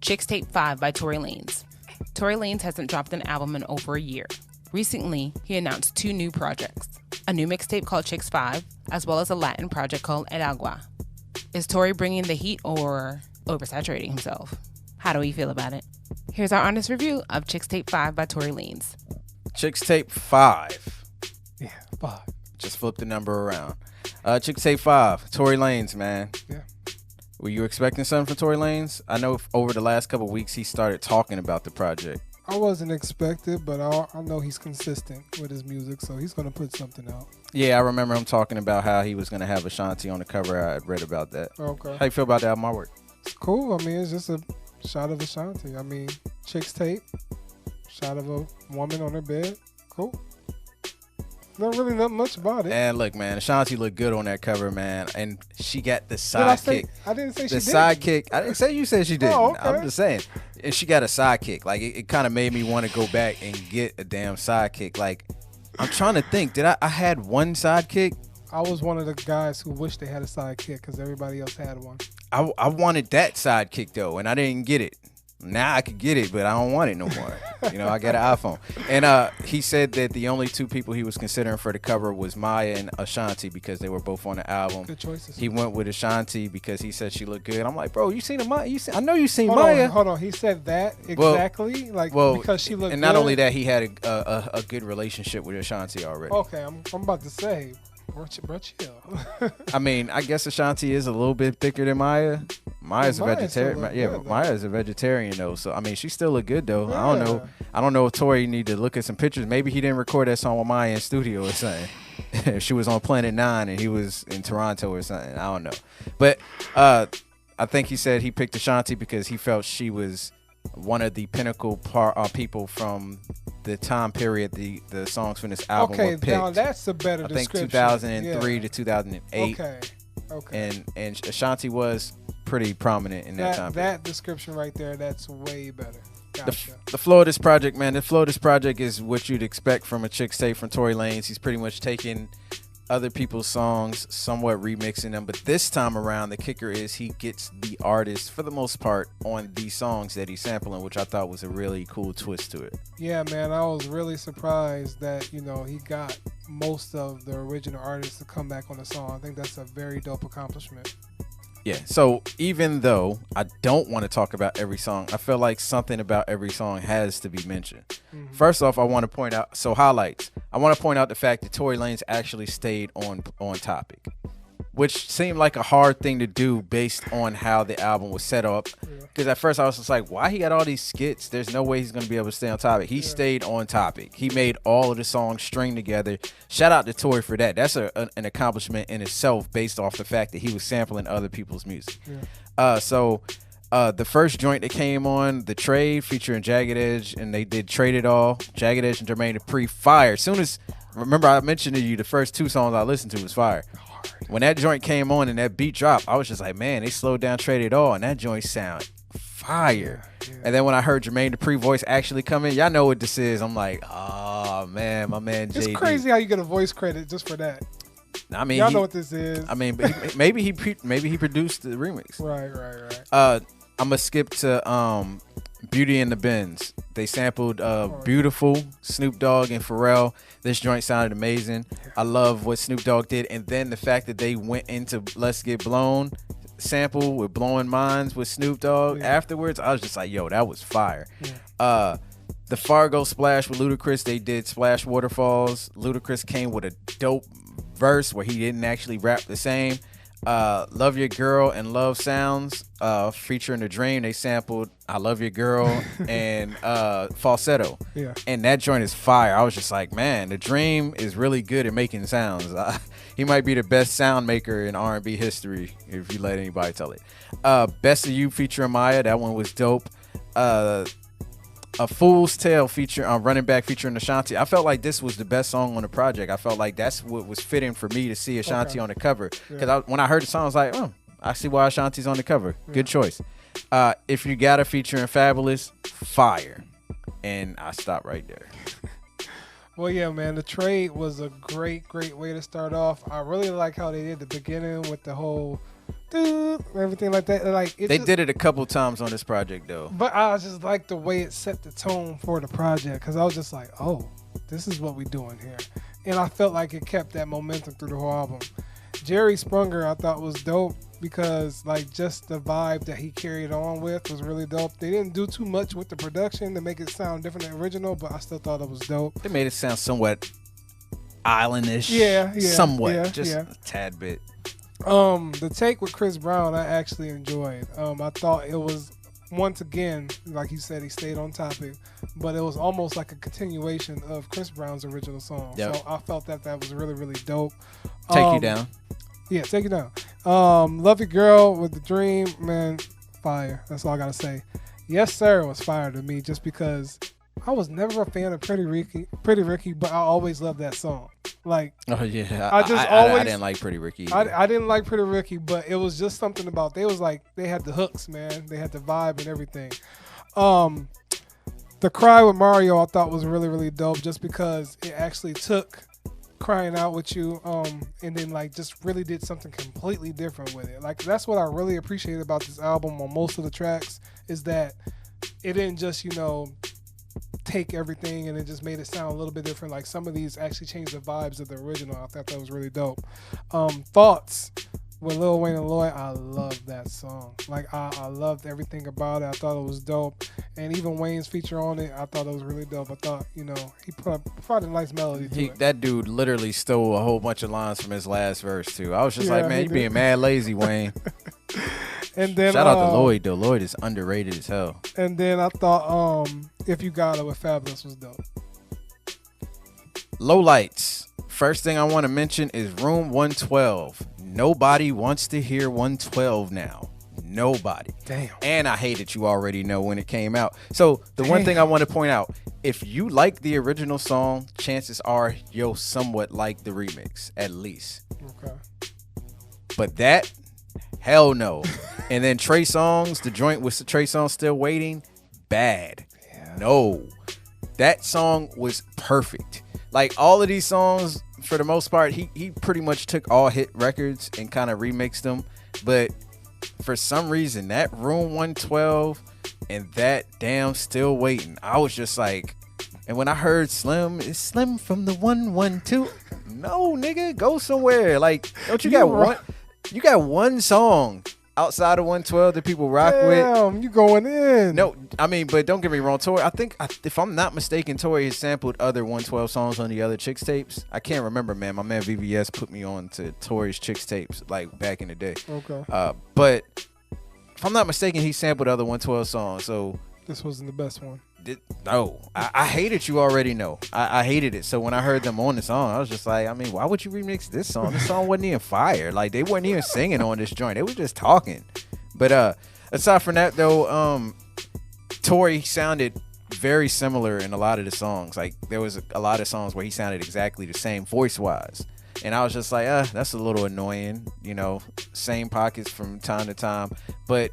Chixtape 5 by Tory Lanez. Tory Lanez hasn't dropped an album in over a year. Recently, he announced 2 new projects, a new mixtape called Chix 5, as well as a Latin project called El Agua. Is Tory bringing the heat or oversaturating himself? How do we feel about it? Here's our honest review of Chixtape 5 by Tory Lanez. Chixtape 5. Yeah, 5. Just flip the number around. Chixtape 5, Tory Lanez, man. Yeah. Were you expecting something from Tory Lanez? I know over the last couple of weeks he started talking about the project. I wasn't expected, but I know he's consistent with his music, so he's going to put something out. Yeah, I remember him talking about how he was going to have Ashanti on the cover. I had read about that. Okay. How you feel about the album artwork? It's cool. I mean, it's just a shot of Ashanti. I mean, Chixtape, shot of a woman on her bed. Cool. Not really not much about it. And look, man, Ashanti looked good on that cover, man. And she got the Sidekick. sidekick. I didn't say she The did. sidekick. I didn't say you said she didn't. Oh, okay. I'm just saying. And she got a sidekick. Like, it kind of made me want to go back and get a damn sidekick. Like, I'm trying to think. Did I had one sidekick? I was one of the guys who wished they had a sidekick because everybody else had one. I wanted that sidekick, though, and I didn't get it. Now I could get it, but I don't want it no more. You know, I got an iPhone. And he said that the only 2 people he was considering for the cover was Maya and Ashanti because they were both on the album. Good choices. He went with Ashanti because he said she looked good. I'm like, bro, you seen Maya? I know you seen Maya. Hold on. He said that exactly? Because she looked good? And not only that, he had a good relationship with Ashanti already. Okay, I'm about to say, bro, chill. I mean, I guess Ashanti is a little bit thicker than Maya. Maya's a vegetarian. Good, Maya's a vegetarian though. So I mean, she still look good though. Yeah. I don't know. I don't know if Tory need to look at some pictures. Maybe he didn't record that song with Maya in studio or something. She was on Planet 9 and he was in Toronto or something. I don't know. But I think he said he picked Ashanti because he felt she was one of the pinnacle people from the time period the songs from this album were picked. Now that's a better description. I think 2003 to 2008. Okay. And Ashanti was pretty prominent in that time period. That description right there, that's way better. Gotcha. The flow of this project, man. The flow of this project is what you'd expect from a Chixtape from Tory Lanez. He's pretty much taking other people's songs, somewhat remixing them. But this time around, the kicker is he gets the artist, for the most part, on these songs that he's sampling, which I thought was a really cool twist to it. Yeah, man. I was really surprised that, he got most of the original artists to come back on the song. I think that's a very dope accomplishment. Yeah, so even though I don't want to talk about every song, I feel like something about every song has to be mentioned. Mm-hmm. First off, I want to point out, highlights. I want to point out the fact that Tory Lanez actually stayed on topic, which seemed like a hard thing to do based on how the album was set up. Because at first I was just like, why he got all these skits? There's no way he's going to be able to stay on topic. He stayed on topic. He made all of the songs string together. Shout out to Tory for that. That's an accomplishment in itself based off the fact that he was sampling other people's music. The first joint that came on, The Trade, featuring Jagged Edge, and they did Trade It All. Jagged Edge and Jermaine Dupri, fire. Remember I mentioned to you the first 2 songs I listened to was fire. When that joint came on and that beat dropped, I was just like, man, they slowed down Trade It All, and that joint sound fire. Yeah. And then when I heard Jermaine Dupri voice actually come in, y'all know what this is. I'm like, oh man, my man JD. It's crazy how you get a voice credit just for that. I mean, y'all know what this is. I mean, maybe he produced the remix. Right. I'm gonna skip to Beauty and the Benz. They sampled Beautiful, Snoop Dogg and Pharrell. This joint sounded amazing. I love what Snoop Dogg did, and then the fact that they went into Let's Get Blown sample with Blowing Minds with Snoop Dogg afterwards. I was just like, yo, that was fire. The Fargo Splash with Ludacris, they did Splash Waterfalls. Ludacris came with a dope verse where he didn't actually rap the same. Love Your Girl and Love Sounds, featuring The Dream, they sampled I Love Your Girl and Falsetto. Yeah. And that joint is fire. I was just like, man, The Dream is really good at making sounds. He might be the best sound maker in R&B history, if you let anybody tell it. Best of You featuring Maya, that one was dope. A Fool's Tale Running Back featuring Ashanti. I felt like this was the best song on the project. I felt like that's what was fitting for me to see Ashanti on the cover. Because when I heard the song, I was like, oh, I see why Ashanti's on the cover. Good choice. If You Got Her featuring Fabulous, fire. And I stopped right there. Well, yeah, man, The Trade was a great way to start off. I really like how they did the beginning with the whole dude, everything like that. Like They did it a couple times on this project though. But I just like the way it set the tone for the project because I was just like, oh, this is what we doing here. And I felt like it kept that momentum through the whole album. Jerry Sprunger I thought was dope because like just the vibe that he carried on with was really dope. They didn't do too much with the production to make it sound different than original, but I still thought it was dope. They made it sound somewhat islandish. Somewhat. Just a tad bit. The take with Chris Brown I actually enjoyed. I thought it was once again, like you said, he stayed on topic, but it was almost like a continuation of Chris Brown's original song. Yep. So I felt that was really, really dope. Take You Down. Yeah, Take You Down. Love Your Girl with The Dream, man, fire. That's all I gotta say. Yes Sir was fire to me just because I was never a fan of Pretty Ricky, but I always loved that song. Like, oh yeah, I didn't like Pretty Ricky. I didn't like Pretty Ricky, but it was just something about they had the hooks, man. They had the vibe and everything. The Cry with Mario I thought was really, really dope just because it actually took Crying Out With You and then like just really did something completely different with it. Like that's what I really appreciate about this album on most of the tracks is that it didn't just, take everything and it just made it sound a little bit different. Like some of these actually changed the vibes of the original. I thought that was really dope. Thoughts with Lil Wayne and Lloyd, I loved that song. Like I loved everything about it. I thought it was dope. And even Wayne's feature on it, I thought it was really dope. I thought, he put a nice melody to it. That dude literally stole a whole bunch of lines from his last verse too. I was just like, man, you being mad lazy, Wayne. And then shout out to Lloyd though. Lloyd is underrated as hell. And then I thought If You Got It with Fabulous was dope. Lowlights. First thing I want to mention is Room 112. Nobody wants to hear 112 now. Nobody. Damn. And I hated You Already Know when it came out. So the one thing I want to point out, if you like the original song, chances are you'll somewhat like the remix, at least. Okay. But that, hell no. And then Trey Songz, the joint with Trey Songz Still Waiting, bad. Yeah. No. That song was perfect. Like all of these songs, for the most part, he pretty much took all hit records and kind of remixed them. But for some reason, that Room 112 and that damn Still Waiting, I was just like, and when I heard Slim, it's Slim from the 112. No, nigga, go somewhere. Like, don't you got one? You got one song outside of 112 that people rock with. Damn, you going in. No, I mean, but don't get me wrong, Tory. I think, if I'm not mistaken, Tory has sampled other 112 songs on the other Chixtapes. I can't remember, man. My man VVS put me on to Tory's Chixtapes, like, back in the day. Okay. But if I'm not mistaken, he sampled other 112 songs, so... This wasn't the best one. No, I hated You Already Know. I hated it. So when I heard them on the song, I was just like, I mean, why would you remix this song? This song wasn't even fire. Like, they weren't even singing on this joint. They were just talking. But aside from that, though, Tory sounded very similar in a lot of the songs. Like, there was a lot of songs where he sounded exactly the same voice-wise. And I was just like, that's a little annoying. Same pockets from time to time. But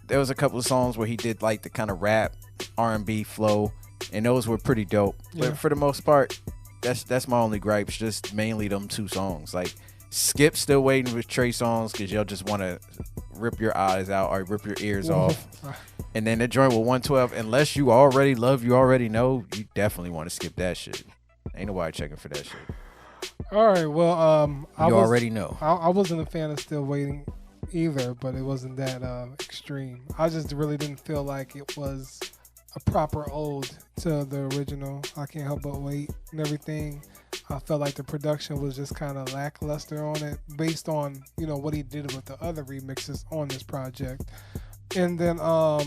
there was a couple of songs where he did, like, the kind of rap R&B flow, and those were pretty dope. Yeah. But for the most part, that's my only gripes, just mainly them two songs. Like, skip Still Waiting with Trey Songz because y'all just want to rip your eyes out or rip your ears off. And then the joint with 112, unless you already love You Already Know, you definitely want to skip that shit. Ain't nobody checking for that shit. All right, well, you already know. I wasn't a fan of Still Waiting either, but it wasn't that extreme. I just really didn't feel like it was a proper ode to the original I Can't Help But Wait and everything. I felt like the production was just kind of lackluster on it based on, what he did with the other remixes on this project. And then I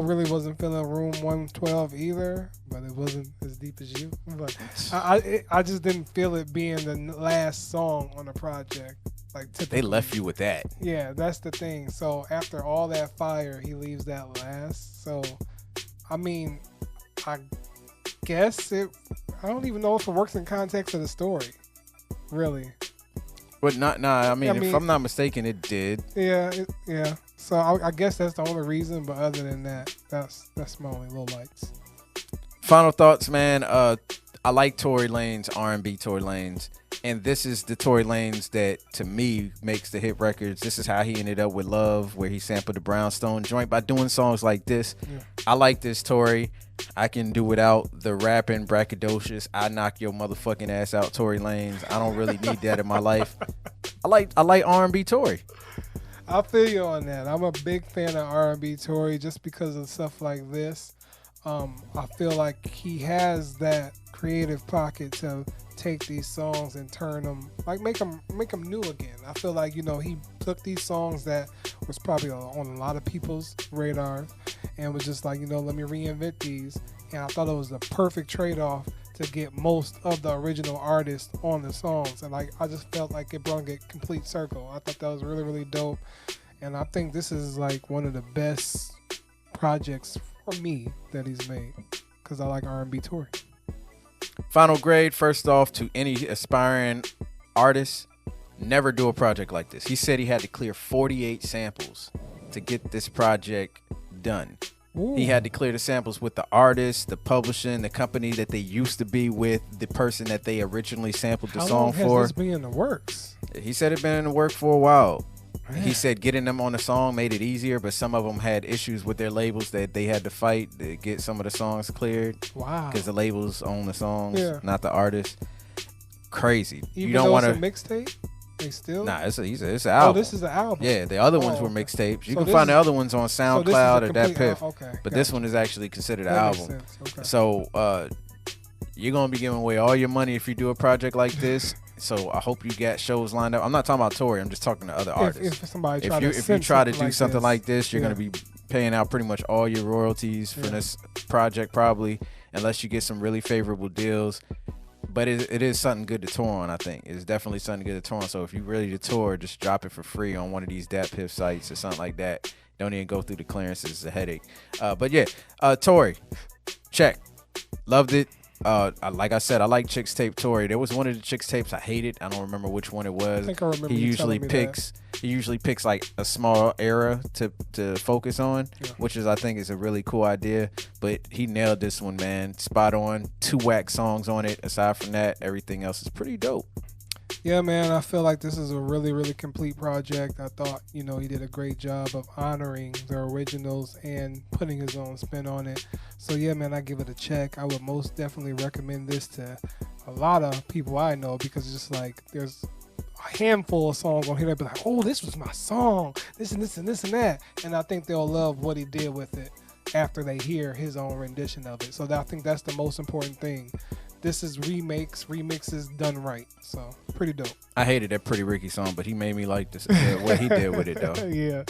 really wasn't feeling Room 112 either, but it wasn't as deep as you. But I just didn't feel it being the last song on the project. Like they left you with that. Yeah, that's the thing. So after all that fire, he leaves that last. So, I mean, I guess I don't even know if it works in context of the story, really. But I mean, if I'm not mistaken, it did. Yeah, yeah. So I guess that's the only reason. But other than that, that's my only lowlights. Final thoughts, man. I like Tory Lanez, R&B Tory Lanez. And this is the Tory Lanez that, to me, makes the hit records. This is how he ended up with Love, where he sampled the Brownstone joint by doing songs like this. Yeah. I like this, Tory. I can do without the rapping, braggadocious, I knock your motherfucking ass out, Tory Lanez. I don't really need that in my life. I like R&B Tory. I feel you on that. I'm a big fan of R&B Tory just because of stuff like this. I feel like he has that creative pocket to take these songs and turn them, like make them new again. I feel like, he took these songs that was probably on a lot of people's radars and was just like, let me reinvent these. And I thought it was the perfect trade-off to get most of the original artists on the songs. And I just felt like it brought a complete circle. I thought that was really, really dope. And I think this is like one of the best projects for me that he's made because I like R&B Tory. Final grade, first off, to any aspiring artist, never do a project like this. He said he had to clear 48 samples to get this project done. Ooh. He had to clear the samples with the artist, the publishing, the company that they used to be with, the person that they originally sampled the song for. How long has this been in the works? He said it been in the work for a while. Man. He said getting them on the song made it easier, but some of them had issues with their labels that they had to fight to get some of the songs cleared. Wow. Because the labels own the songs, not the artist. Crazy. Even you don't want to mixtape? They still? Nah, it's an album. Oh, this is an album. Yeah, the other ones were mixtapes. You can find the other ones on SoundCloud or that Piff. Okay, but this one is actually considered an album. Okay. So you're gonna be giving away all your money if you do a project like this. So I hope you got shows lined up. I'm not talking about Tory. I'm just talking to other artists. If you try to do something like this, you're gonna be paying out pretty much all your royalties for this project probably, unless you get some really favorable deals. But it is something good to tour on, I think. It's definitely something good to tour on. So if you're ready to tour, just drop it for free on one of these Dat Piff sites or something like that. Don't even go through the clearances. It's a headache. But yeah, Tory, check. Loved it. Like I said, I like Chixtape Tory. There was one of the Chixtapes I hated. I don't remember which one it was. I think I remember he usually picks like a small era to focus on, which is I think is a really cool idea. But he nailed this one, man. Spot on. 2 whack songs on it. Aside from that, everything else is pretty dope. Yeah, man, I feel like this is a really, really complete project. I thought, he did a great job of honoring the originals and putting his own spin on it. So, yeah, man, I give it a check. I would most definitely recommend this to a lot of people I know because it's just like there's a handful of songs on here that be like, oh, this was my song, this and this and this and that. And I think they'll love what he did with it after they hear his own rendition of it. So I think that's the most important thing. This is remixes done right. So pretty dope. I hated that Pretty Ricky song, but he made me like this what he did with it though. Yeah.